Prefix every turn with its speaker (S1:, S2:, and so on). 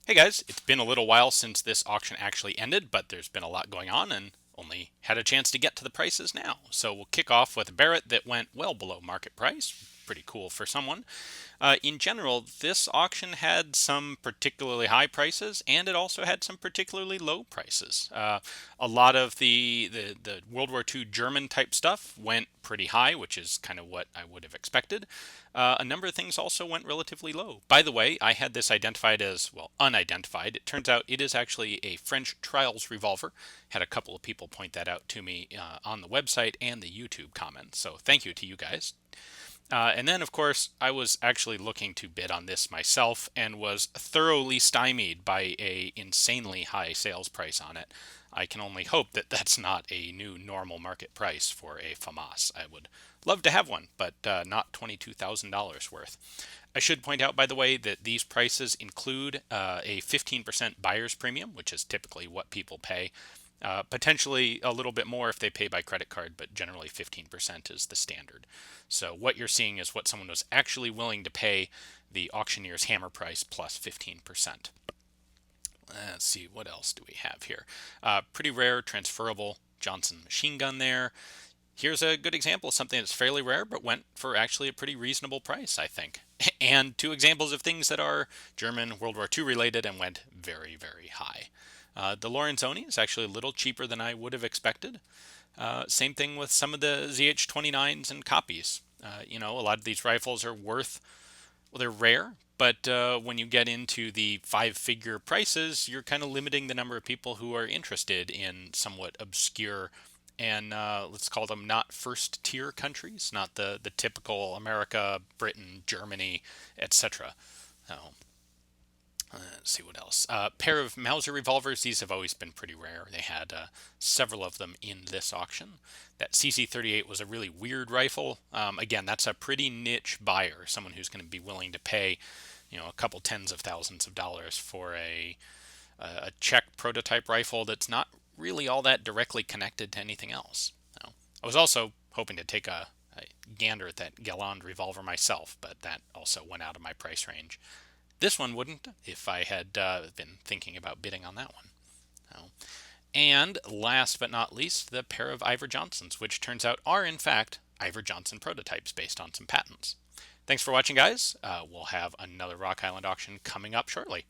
S1: Hey guys, it's been a little while since this auction actually ended, but there's been a lot going on and only had a chance to get to the prices now. So we'll kick off with a Barrett that went well below market price. Pretty cool for someone. In general, this auction had some particularly high prices, and it also had some particularly low prices. A lot of the World War II German type stuff went pretty high, which is kind of what I would have expected. A number of things also went relatively low. By the way, I had this identified as, well, unidentified. It turns out it is actually a French trials revolver. Had a couple of people point that out to me on the website and the YouTube comments. So thank you to you guys. And then, of course, I was actually looking to bid on this myself and was thoroughly stymied by a insanely high sales price on it. I can only hope that that's not a new normal market price for a FAMAS. I would love to have one, but not $22,000 worth. I should point out, by the way, that these prices include a 15% buyer's premium, which is typically what people pay. Potentially a little bit more if they pay by credit card, but generally 15% is the standard. So what you're seeing is what someone was actually willing to pay the auctioneer's hammer price plus 15%. Let's see, what else do we have here? Pretty rare transferable Johnson machine gun there. Here's a good example of something that's fairly rare but went for actually a pretty reasonable price, I think. And two examples of things that are German World War II related and went very, very high. The Lorenzonis is actually a little cheaper than I would have expected. Same thing with some of the ZH-29s and copies. A lot of these rifles are worth, well, they're rare, but when you get into the five-figure prices, you're kind of limiting the number of people who are interested in somewhat obscure and let's call them not first-tier countries, not the typical America, Britain, Germany, etc. Let's see what else. Pair of Mauser revolvers. These have always been pretty rare. They had several of them in this auction. That CC38 was a really weird rifle. Again, that's a pretty niche buyer, someone who's going to be willing to pay, a couple tens of thousands of dollars for a Czech prototype rifle that's not really all that directly connected to anything else. I was also hoping to take a gander at that Galand Revolver myself, but that also went out of my price range. This one wouldn't if I had been thinking about bidding on that one. And last but not least, the pair of Iver Johnsons, which turns out are in fact Iver Johnson prototypes based on some patents. Thanks for watching, guys. We'll have another Rock Island auction coming up shortly.